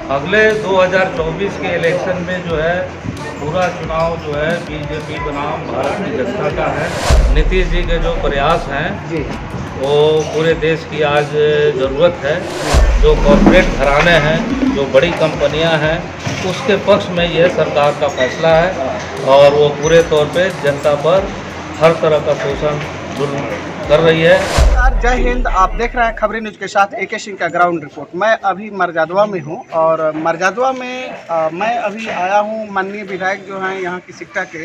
अगले 2024 के इलेक्शन में जो है पूरा चुनाव जो है बीजेपी बनाम भारत की जनता का है। नीतीश जी के जो प्रयास हैं जी वो पूरे देश की आज ज़रूरत है। जो कॉर्पोरेट घराने हैं, जो बड़ी कंपनियां हैं, उसके पक्ष में यह सरकार का फैसला है और वो पूरे तौर पे जनता पर हर तरह का शोषण जुल्म कर रही है। जय हिंद। आप देख रहे हैं खबरी न्यूज के साथ AK सिंह का ग्राउंड रिपोर्ट। मैं अभी मरजादवा में हूं और मरजादवा में मैं अभी आया हूं। माननीय विधायक जो हैं यहाँ की सिकटा के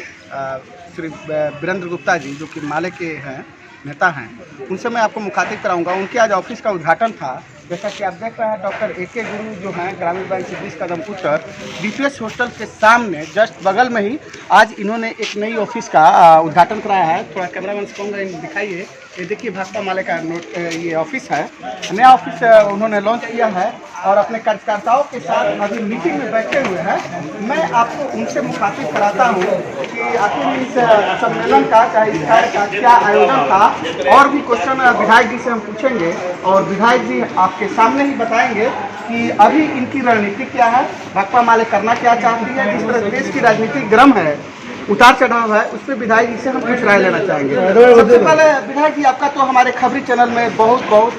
श्री वीरेंद्र गुप्ता जी, जो कि माले के हैं, नेता हैं, उनसे मैं आपको मुखातिब कराऊंगा। उनके आज ऑफिस का उद्घाटन था। जैसा कि आप देख रहे हैं, डॉक्टर AK गुरु जो हैं ग्रामीण बैंक से 20 कदम उत्तर DPS हॉस्टल के सामने जस्ट बगल में ही आज इन्होंने एक नई ऑफिस का उद्घाटन कराया है। थोड़ा कैमरामैन से कहूँगा दिखाइए। ये देखिए भाजपा माले का ये ऑफिस है, नया ऑफिस उन्होंने लॉन्च किया है और अपने कार्यकर्ताओं के साथ अभी मीटिंग में बैठे हुए हैं। मैं आपको उनसे मुखातिब कराता हूँ कि आखिर इस सम्मेलन का, चाहे इस कार्य का क्या आयोजन था, और भी क्वेश्चन विधायक जी से हम पूछेंगे और विधायक जी आपके सामने ही बताएंगे कि अभी इनकी रणनीति क्या है, भाकपा माले करना क्या चाहती है। जिस तरह देश की राजनीति गर्म है, उतार चढ़ाव है, उस पर विधायक जी से हम कुछ राय लेना चाहेंगे। सबसे पहले विधायक जी, आपका तो हमारे खबरी चैनल में बहुत बहुत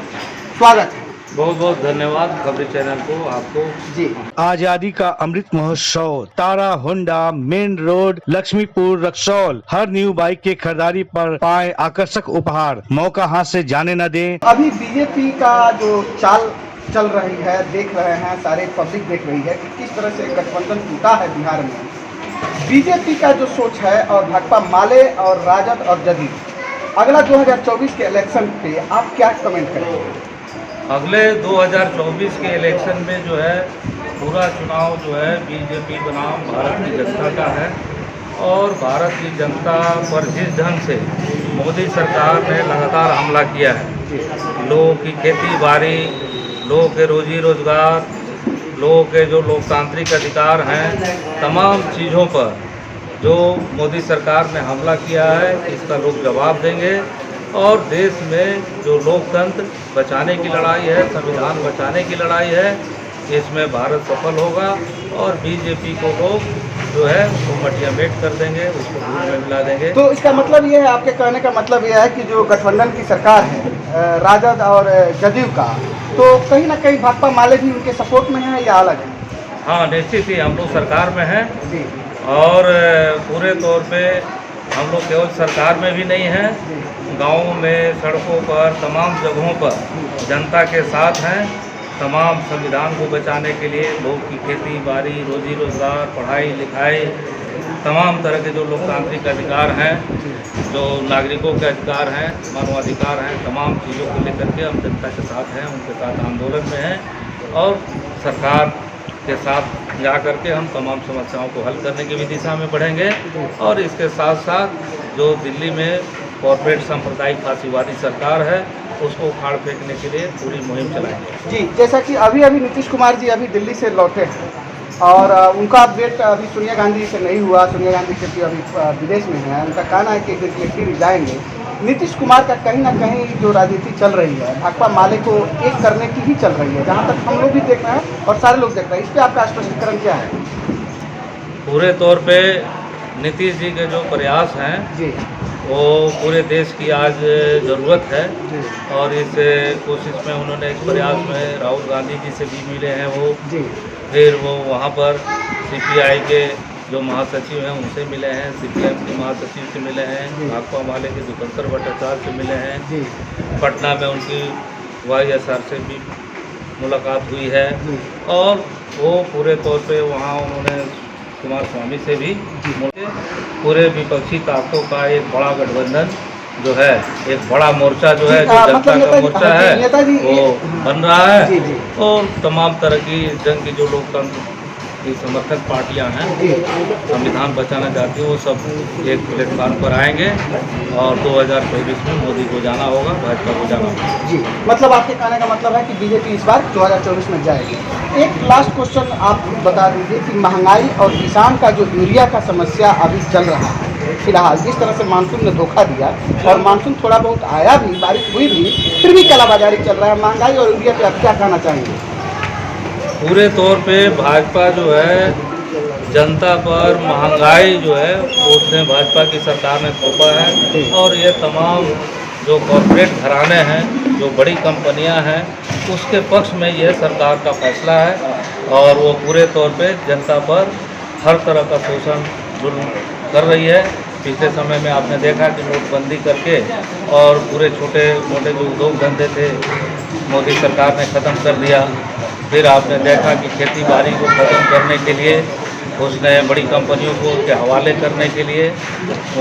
स्वागत है। बहुत बहुत धन्यवाद खबरी चैनल को, आपको जी। आजादी ka Amrit Mahotsav, Tara Honda, main road, Laxmipur, Raxaul. हर न्यू बाइक के खरीदारी पर पाए आकर्षक उपहार। मौका हाथ से जाने न दें। अभी बीजेपी का जो चाल चल रही है, देख रहे हैं, सारे पब्लिक देख रही है कि किस तरह से गठबंधन टूटा है बिहार में। बीजेपी का जो सोच है और भाकपा माले और राजद और जदयू, अगला 2024 के इलेक्शन पे आप क्या कमेंट करेंगे? अगले 2024 के इलेक्शन में जो है पूरा चुनाव जो है बीजेपी बनाम भारत की जनता का है और भारत की जनता पर जिस ढंग से मोदी सरकार ने लगातार हमला किया है, लोगों की खेती बाड़ी, लोगों के रोजी रोजगार, लोगों के जो लोकतांत्रिक अधिकार हैं, तमाम चीज़ों पर जो मोदी सरकार ने हमला किया है, इसका लोग जवाब देंगे। और देश में जो लोकतंत्र बचाने की लड़ाई है, संविधान बचाने की लड़ाई है, इसमें भारत सफल होगा और बीजेपी को लोग जो है वो मटिया मेट कर देंगे, उसको धूल में मिला देंगे। तो इसका मतलब ये है, आपके कहने का मतलब ये है कि जो गठबंधन की सरकार है राजद और जदयू का, तो कहीं ना कहीं भाकपा माले भी उनके सपोर्ट में है या अलग है? हाँ, निश्चित ही हम लोग सरकार में हैं जी। और पूरे तौर पे हम लोग केवल सरकार में भी नहीं हैं, गाँव में, सड़कों पर, तमाम जगहों पर जनता के साथ हैं। तमाम संविधान को बचाने के लिए लोग की खेती बाड़ी, रोजी रोजगार, पढ़ाई लिखाई, तमाम तरह के जो लोकतांत्रिक अधिकार हैं, जो नागरिकों के अधिकार हैं, मानवाधिकार हैं, तमाम चीज़ों को लेकर के हम जनता के साथ हैं, उनके साथ आंदोलन में हैं और सरकार के साथ जा कर के हम तमाम समस्याओं को हल करने की भी दिशा में बढ़ेंगे। और इसके साथ साथ जो दिल्ली में कॉर्पोरेट सांप्रदायिक फासीवादी सरकार है, उसको उखाड़ फेंकने के लिए पूरी मुहिम चलाएंगे। जी, जैसा कि अभी नीतीश कुमार जी अभी दिल्ली से लौटे हैं और उनका अपडेट अभी सोनिया गांधी से नहीं हुआ। सोनिया गांधी क्योंकि अभी विदेश में है, उनका कहना है कि फिर जाएंगे। नीतीश कुमार का कहीं ना कहीं जो राजनीति चल रही है, भाकपा माले को एक करने की ही चल रही है, जहाँ तक हम लोग भी देख रहे हैं और सारे लोग देख रहे हैं। इस पर आपका स्पष्टीकरण क्या है? पूरे तौर पे नीतीश जी के जो प्रयास हैं जी, वो पूरे देश की आज ज़रूरत है जी, और इस कोशिश में उन्होंने एक प्रयास में राहुल गांधी जी से भी मिले हैं वो, जी, फिर वो वहाँ पर CPI के जो महासचिव हैं उनसे मिले हैं, CPM के महासचिव से मिले हैं, भाकपा माले के दुखंतर भट्टाचार्य से मिले हैं, जी, पटना में उनकी YSR से भी मुलाकात हुई है और वो पूरे तौर पे वहाँ उन्होंने कुमार स्वामी से भी मिले। पूरे विपक्षी ताकतों का एक बड़ा गठबंधन जो है, एक बड़ा मोर्चा जो है, जो जनता का मोर्चा है, वो बन रहा है और तमाम तरह की जंग की जो लोकतंत्र की समर्थक पार्टियां हैं, संविधान बचाना चाहती हैं, वो सब एक प्लेटफार्म पर आएंगे और 2024 में मोदी को जाना होगा, भाजपा को जाना होगा। जी, मतलब आपके कहने का मतलब है कि बीजेपी इस बार 2024 में जाएगी। एक लास्ट क्वेश्चन आप बता दीजिए कि महंगाई और किसान का जो यूरिया का समस्या अभी चल रहा है, फिलहाल जिस तरह से मानसून ने धोखा दिया और मानसून थोड़ा बहुत आया भी, बारिश हुई भी, फिर भी कालाबाजारी चल रहा है, महंगाई और यूरिया पे आप क्या कहना चाहेंगे? पूरे तौर पे भाजपा जो है जनता पर महंगाई जो है उसने भाजपा की सरकार ने थोपा है, और ये तमाम जो कॉर्पोरेट घराने हैं, जो बड़ी कंपनियां हैं, उसके पक्ष में यह सरकार का फैसला है। और वो पूरे तौर पे जनता पर हर तरह का शोषण जुल्म कर रही है। पिछले समय में आपने देखा कि नोटबंदी करके और पूरे छोटे मोटे जो उद्योग धंधे थे मोदी सरकार ने ख़त्म कर दिया। फिर आपने देखा कि खेती बाड़ी को ख़त्म करने के लिए उसने बड़ी कंपनियों को के हवाले करने के लिए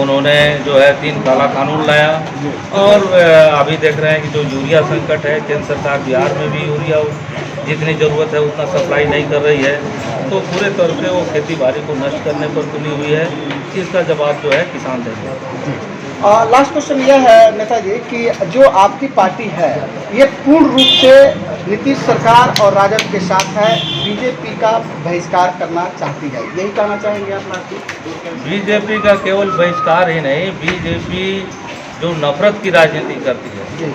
उन्होंने जो है 3 काला कानून लाया। और अभी देख रहे हैं कि जो यूरिया संकट है, केंद्र सरकार बिहार में भी यूरिया जितनी ज़रूरत है उतना सप्लाई नहीं कर रही है, तो पूरे तौर पे वो खेती बाड़ी को नष्ट करने पर तुली हुई है। इसका जवाब जो है किसान देंगे। लास्ट क्वेश्चन यह है नेताजी कि जो आपकी पार्टी है ये पूर्ण रूप से नीतीश सरकार और राजद के साथ है, बीजेपी का बहिष्कार करना चाहती है, यही कहना चाहेंगे आप? बीजेपी का केवल बहिष्कार ही नहीं, बीजेपी जो नफरत की राजनीति करती है,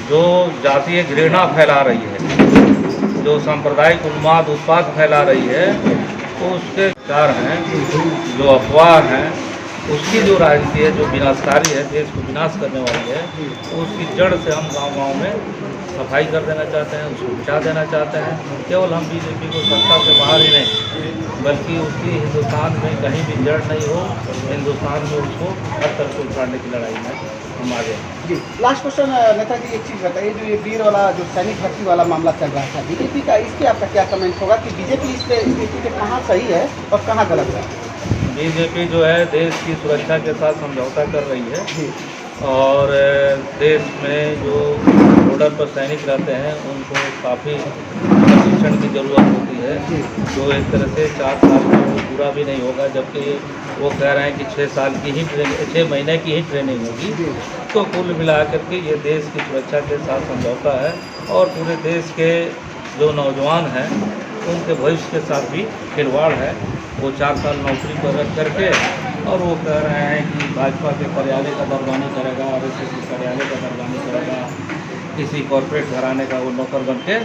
जो जातीय घृणा फैला रही है, जो सांप्रदायिक उन्माद उत्पाद फैला रही है, तो उसके विचार हैं, जो अफवाह हैं, उसकी जो राजनीति है, जो विनाशकारी है, देश को विनाश करने वाली है, तो उसकी जड़ से हम गांव-गांव में सफाई कर देना चाहते हैं, उसको मिटा देना चाहते हैं। केवल हम बीजेपी को सत्ता से बाहर ही नहीं, बल्कि उसकी हिंदुस्तान में कहीं भी जड़ नहीं हो, हिंदुस्तान में उसको हर तरह से उखाड़ने की लड़ाई में हम आगे हैं। जी, लास्ट क्वेश्चन नेताजी, एक चीज़ बताइए, जो ये वीर वाला जो सैनिक भर्ती वाला मामला चल रहा था बीजेपी का, इस पर आपका क्या कमेंट होगा कि बीजेपी इस नीति पे कहाँ सही है और कहाँ गलत है? बीजेपी जो है देश की सुरक्षा के साथ समझौता कर रही है, और देश में जो बॉर्डर पर सैनिक रहते हैं उनको काफ़ी प्रशिक्षण की ज़रूरत होती है, जो एक तरह से 4 साल में पूरा भी नहीं होगा, जबकि वो कह रहे हैं कि 6 महीने की ही ट्रेनिंग होगी। तो कुल मिलाकर के ये देश की सुरक्षा के साथ समझौता है, और पूरे देश के जो नौजवान हैं उनके भविष्य के साथ भी खिलवाड़ है। वो 4 साल नौकरी पर रख करके और वो कह रहे हैं कि भाजपा के कार्यालय का दरबानी करेगा, RSS के कार्यालय का दरबानी करेगा, किसी कॉर्पोरेट घराने का वो नौकर बन के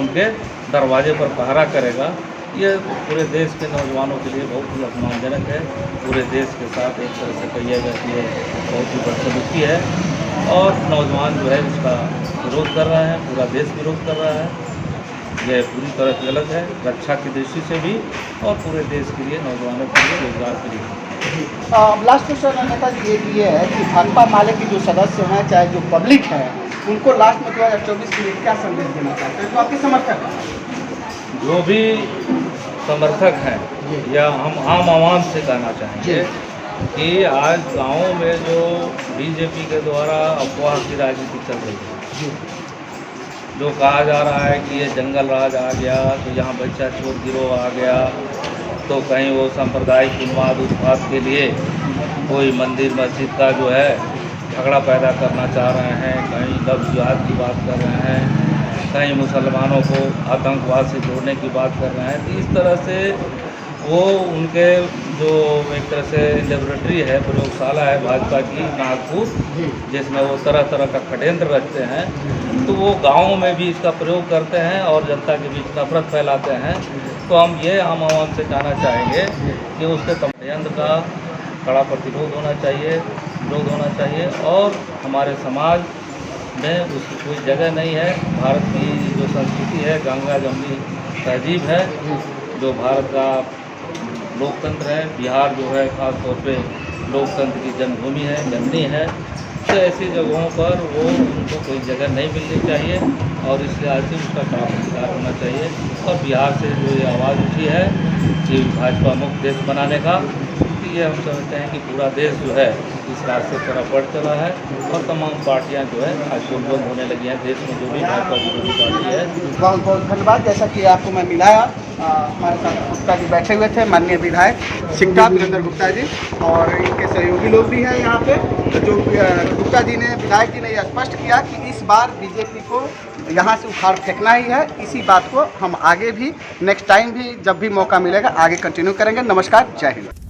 उनके दरवाजे पर पहरा करेगा। ये पूरे देश के नौजवानों के लिए बहुत ही अपमानजनक है। पूरे देश के साथ एक तरह से कहिए कि ये बहुत ही बदसलूकी है, और नौजवान जो है इसका विरोध कर रहे हैं, पूरा देश विरोध कर रहा है। यह पूरी तरह गलत है, रक्षा की दृष्टि से भी और पूरे देश के लिए, नौजवानों के लिए, रोजगार के लिए। लास्ट क्वेश्चन नेताजी ये भी है कि भाकपा माले के जो सदस्य हैं, चाहे जो पब्लिक है, उनको लास्ट में 2024 के लिए क्या संदेश देना चाहते हैं, जो आपके समर्थक हैं? जो भी समर्थक हैं, या हम आम आवाम से कहना चाहेंगे कि आज गाँव में जो बीजेपी के द्वारा अफवाह की राजनीति चल रही है, जो कहा जा रहा है कि ये जंगल राज आ गया, तो यहाँ बच्चा चोर गिरोह आ गया, तो कहीं वो सांप्रदायिक उन्माद उत्पाद के लिए कोई मंदिर मस्जिद का जो है झगड़ा पैदा करना चाह रहे हैं, कहीं लव जिहाद की बात कर रहे हैं, कहीं मुसलमानों को आतंकवाद से जोड़ने की बात कर रहे हैं। तो इस तरह से वो उनके जो एक तरह से लेबोरेटरी है, प्रयोगशाला है भाजपा की नागपुर, जिसमें वो तरह तरह का षड्यंत्र रचते हैं, तो वो गाँव में भी इसका प्रयोग करते हैं और जनता के बीच नफरत फैलाते हैं। तो हम ये आम आवाम से कहना चाहेंगे कि उसके षड्यंत्र का कड़ा प्रतिरोध होना चाहिए, विरोध होना चाहिए, और हमारे समाज में उसकी कोई जगह नहीं है। भारत की जो संस्कृति है, गंगा जमुनी तहजीब है, जो भारत का लोकतंत्र है, बिहार जो है ख़ास तौर पे लोकतंत्र की जन्मभूमि है, जननी है, तो ऐसी जगहों पर वो उनको कोई जगह नहीं मिलनी चाहिए, और इस लिहाज से उसका कड़ा प्रतिकार होना चाहिए। और बिहार से जो ये आवाज़ उठी है कि भाजपा मुक्त देश बनाने का, तो ये हम समझते हैं कि पूरा देश जो है इस रास्ते पर बढ़ चला है, और तमाम पार्टियां जो है आज गोलबंद होने लगी हैं। देश में जो भी भाजपा विरोधी पार्टी है। बहुत बहुत धन्यवाद। जैसा कि आपको मैं मिलाया, हमारे साथ गुप्ता जी बैठे हुए थे, माननीय विधायक सिंघटा वीरेंद्र गुप्ता जी, और इनके सहयोगी लोग भी हैं यहाँ पे। तो जो गुप्ता जी ने, विधायक जी ने यह स्पष्ट किया कि इस बार बीजेपी को यहाँ से उखाड़ फेंकना ही है। इसी बात को हम आगे भी नेक्स्ट टाइम भी जब भी मौका मिलेगा आगे कंटिन्यू करेंगे। नमस्कार, जय हिंद।